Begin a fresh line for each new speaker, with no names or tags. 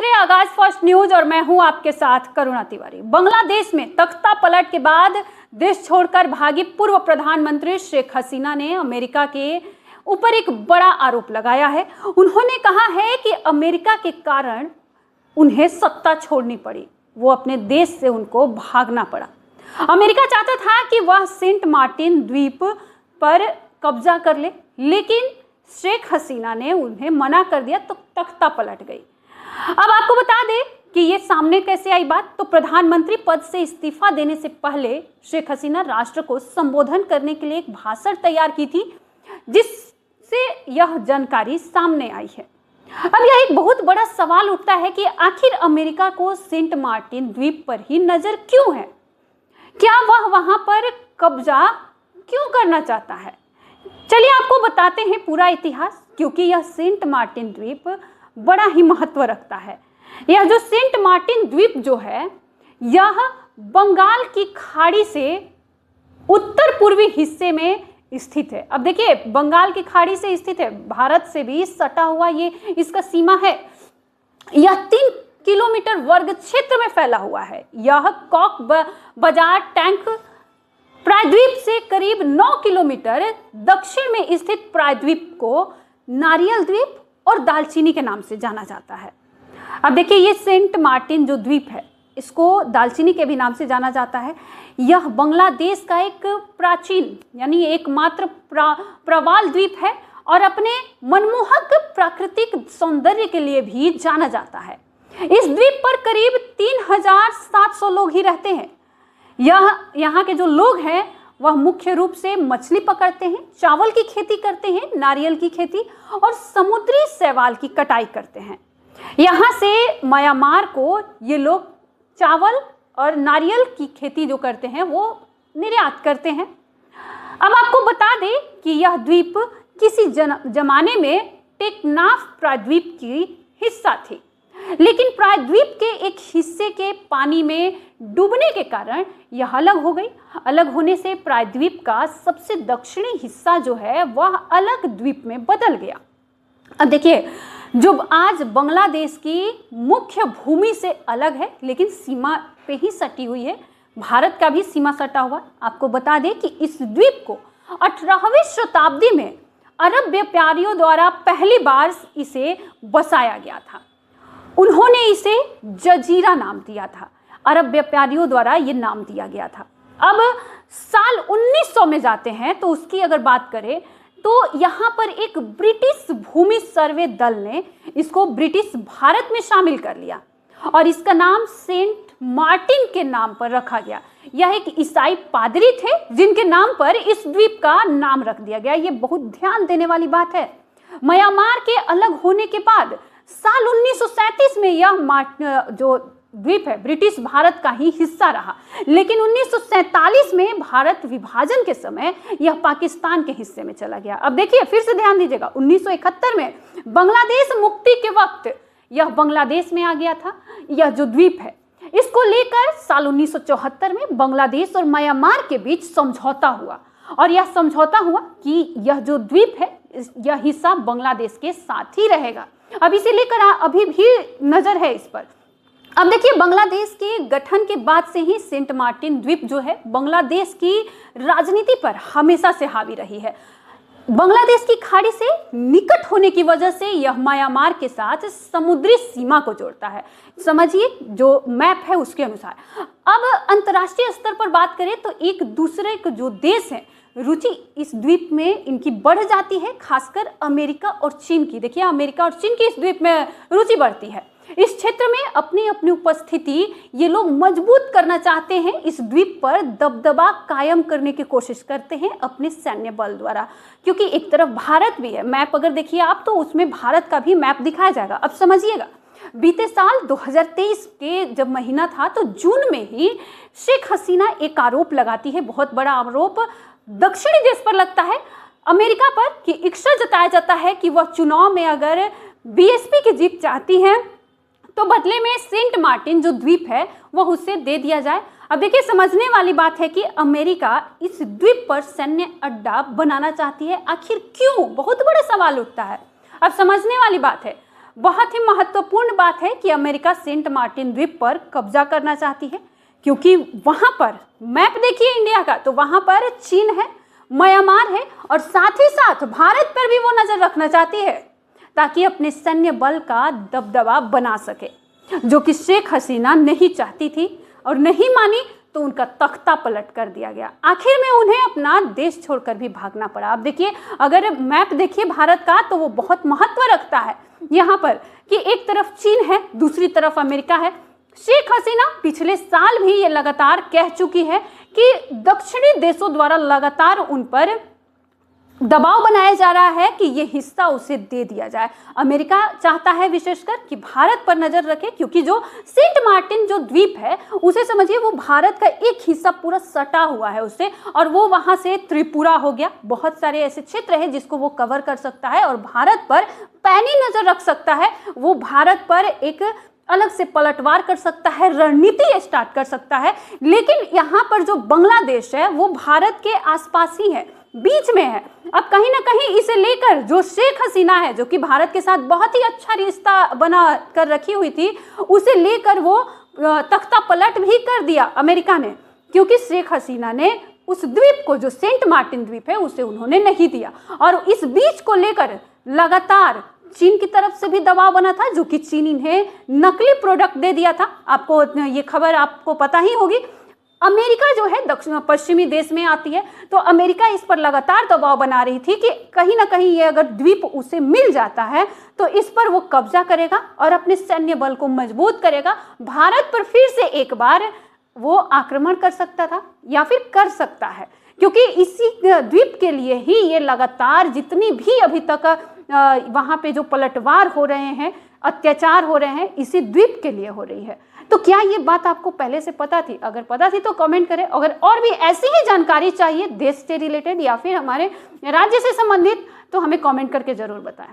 रहे हैं आगाज फर्स्ट न्यूज और मैं हूं आपके साथ करुणा तिवारी। बांग्लादेश में तख्ता पलट के बाद देश छोड़कर भागी पूर्व प्रधानमंत्री शेख हसीना ने अमेरिका के ऊपर एक बड़ा आरोप लगाया है। उन्होंने कहा है कि अमेरिका के कारण उन्हें सत्ता छोड़नी पड़ी, वो अपने देश से उनको भागना पड़ा। अमेरिका चाहता था कि वह सेंट मार्टिन द्वीप पर कब्जा कर ले, लेकिन शेख हसीना ने उन्हें मना कर दिया तो तख्ता पलट गई। अब आपको बता दें कि ये सामने कैसे आई बात। तो प्रधानमंत्री पद से इस्तीफा देने से पहले शेख हसीना राष्ट्र को संबोधन करने के लिए एक भाषण तैयार की थी, जिससे यह जानकारी सामने आई है। अब यह एक बहुत बड़ा सवाल उठता है कि आखिर अमेरिका को सेंट मार्टिन द्वीप पर ही नजर क्यों है? क्या वह वहां पर कब्जा क्यों करना चाहता है? चलिए आपको बताते हैं पूरा इतिहास, क्योंकि यह सेंट मार्टिन द्वीप बड़ा ही महत्व रखता है। यह जो सेंट मार्टिन द्वीप जो है, यह बंगाल की खाड़ी से उत्तर पूर्वी हिस्से में स्थित है। अब देखिए, बंगाल की खाड़ी से स्थित है, भारत से भी सटा हुआ ये इसका सीमा है। यह 3 किलोमीटर वर्ग क्षेत्र में फैला हुआ है। यह कॉक बाजार टैंक प्रायद्वीप से करीब 9 किलोमीटर दक्षिण में स्थित प्रायद्वीप को नारियल द्वीप और दालचीनी के नाम से जाना जाता है। अब देखिए, ये सेंट मार्टिन जो द्वीप है, इसको दालचीनी के भी नाम से जाना जाता है। यह बांग्लादेश का एक प्राचीन यानी एकमात्र प्रवाल द्वीप है और अपने मनमोहक प्राकृतिक सौंदर्य के लिए भी जाना जाता है। इस द्वीप पर करीब 3700 लोग ही रहते हैं। यहाँ के जो लोग हैं वह मुख्य रूप से मछली पकड़ते हैं, चावल की खेती करते हैं, नारियल की खेती और समुद्री शैवाल की कटाई करते हैं। यहाँ से म्यांमार को ये लोग चावल और नारियल की खेती जो करते हैं वो निर्यात करते हैं। अब आपको बता दें कि यह द्वीप किसी जमाने में टेकनाफ प्रायद्वीप की हिस्सा थी, लेकिन प्रायद्वीप के एक हिस्से के पानी में डूबने के कारण यह अलग हो गई। अलग होने से प्रायद्वीप का सबसे दक्षिणी हिस्सा जो है वह अलग द्वीप में बदल गया। अब देखिए, जो आज बांग्लादेश की मुख्य भूमि से अलग है, लेकिन सीमा पे ही सटी हुई है, भारत का भी सीमा सटा हुआ। आपको बता दें कि इस द्वीप को 18वीं शताब्दी में अरब व्यापारियों द्वारा पहली बार इसे बसाया गया था। उन्होंने इसे जजीरा नाम दिया था। अरब व्यापारियों द्वारा ये नाम दिया गया था। अब साल 1900 में जाते हैं तो उसकी अगर बात करें तो यहाँ पर एक ब्रिटिश भूमि सर्वे दल ने इसको ब्रिटिश भारत में शामिल कर लिया और इसका नाम सेंट मार्टिन के नाम पर रखा गया। यह एक ईसाई पादरी थे जिनके नाम पर इस द्वीप का नाम रख दिया गया। ये बहुत ध्यान देने वाली बात है। म्यांमार के अलग होने के बाद साल 1937 में यह जो द्वीप है ब्रिटिश भारत का ही हिस्सा रहा, लेकिन 1947 में भारत विभाजन के समय यह पाकिस्तान के हिस्से में चला गया। अब देखिए, फिर से ध्यान दीजिएगा, 1971 में बांग्लादेश मुक्ति के वक्त यह बांग्लादेश में आ गया था। यह जो द्वीप है, इसको लेकर साल 1974 में बांग्लादेश और म्यांमार के बीच समझौता हुआ और यह समझौता हुआ कि यह जो द्वीप है यह हिस्सा बांग्लादेश के साथ ही रहेगा। अब इसे लेकर अभी भी नजर है इस पर। अब देखिए, बांग्लादेश के गठन के बाद से ही सेंट मार्टिन द्वीप जो है बांग्लादेश की राजनीति पर हमेशा से हावी रही है। बांग्लादेश की खाड़ी से निकट होने की वजह से यह म्यांमार के साथ समुद्री सीमा को जोड़ता है। समझिए, जो मैप है उसके अनुसार। अब अंतर्राष्ट्रीय स्तर पर बात करें तो एक दूसरे के जो देश हैं, रुचि इस द्वीप में इनकी बढ़ जाती है, खासकर अमेरिका और चीन की। देखिए, अमेरिका और चीन की इस द्वीप में रुचि बढ़ती है। इस क्षेत्र में अपनी अपनी उपस्थिति ये लोग मजबूत करना चाहते हैं। इस द्वीप पर दबदबा कायम करने की कोशिश करते हैं अपने सैन्य बल द्वारा, क्योंकि एक तरफ भारत भी है। मैप अगर देखिए आप तो उसमें भारत का भी मैप दिखाया जाएगा। अब समझिएगा, बीते साल 2023 के जब महीना था तो जून में ही शेख हसीना एक आरोप लगाती है, बहुत बड़ा आरोप दक्षिणी देश पर लगता है, अमेरिका पर, कि इच्छा जताया जाता है कि वह चुनाव में अगर बीएसपी की जीत चाहती है तो बदले में सेंट मार्टिन जो द्वीप है वह उसे दे दिया जाए। अब देखिए, समझने वाली बात है कि अमेरिका इस द्वीप पर सैन्य अड्डा बनाना चाहती है। आखिर क्यों? बहुत बड़ा सवाल उठता है। अब समझने वाली बात है, बहुत ही महत्वपूर्ण बात है कि अमेरिका सेंट मार्टिन द्वीप पर कब्जा करना चाहती है, क्योंकि वहां पर मैप देखिए इंडिया का, तो वहां पर चीन है, म्यांमार है और साथ ही साथ भारत पर भी वो नजर रखना चाहती है ताकि अपने सैन्य बल का दबदबा बना सके, जो कि शेख हसीना नहीं चाहती थी और नहीं मानी तो उनका तख्ता पलट कर दिया गया। आखिर में उन्हें अपना देश छोड़कर भी भागना पड़ा। आप देखिए, अगर मैप देखिए भारत का तो वो बहुत महत्व रखता है यहाँ पर कि एक तरफ चीन है, दूसरी तरफ अमेरिका है। शेख हसीना पिछले साल भी ये लगातार कह चुकी है कि दक्षिणी देशों द्वारा लगातार उन पर दबाव बनाया जा रहा है कि ये हिस्सा उसे दे दिया जाए। अमेरिका चाहता है विशेषकर कि भारत पर नजर रखे, क्योंकि जो सेंट मार्टिन जो द्वीप है उसे समझिए वो भारत का एक हिस्सा पूरा सटा हुआ है उससे, और वो वहां से त्रिपुरा हो गया, बहुत सारे ऐसे क्षेत्र है जिसको वो कवर कर सकता है और भारत पर पैनी नजर रख सकता है। वो भारत पर एक अलग से पलटवार कर सकता है, रणनीति स्टार्ट कर सकता है। लेकिन यहाँ पर जो बांग्लादेश है वो भारत के आसपास ही है, बीच में है। अब कहीं ना कहीं इसे लेकर जो शेख हसीना है, जो कि भारत के साथ बहुत ही अच्छा रिश्ता बना कर रखी हुई थी, उसे लेकर वो तख्ता पलट भी कर दिया अमेरिका ने, क्योंकि शेख हसीना ने उस द्वीप को, जो सेंट मार्टिन द्वीप है, उसे उन्होंने नहीं दिया। और इस बीच को लेकर लगातार चीन की तरफ से भी दबाव बना था, जो कि चीन इन्हें नकली प्रोडक्ट दे दिया था। आपको ये खबर आपको पता ही होगी। अमेरिका जो है दक्षिण पश्चिमी देश में आती है, तो अमेरिका इस पर लगातार दबाव बना रही थी कि कहीं ना कहीं ये अगर द्वीप उसे मिल जाता है तो इस पर वो कब्जा करेगा और अपने सैन्य बल को मजबूत करेगा। भारत पर फिर से एक बार वो आक्रमण कर सकता था या फिर कर सकता है, क्योंकि इसी द्वीप के लिए ही ये लगातार जितनी भी अभी तक वहाँ पे जो पलटवार हो रहे हैं, अत्याचार हो रहे हैं, इसी द्वीप के लिए हो रही है। तो क्या ये बात आपको पहले से पता थी? अगर पता थी तो कमेंट करें। अगर और भी ऐसी ही जानकारी चाहिए देश से रिलेटेड या फिर हमारे राज्य से संबंधित, तो हमें कमेंट करके जरूर बताएं।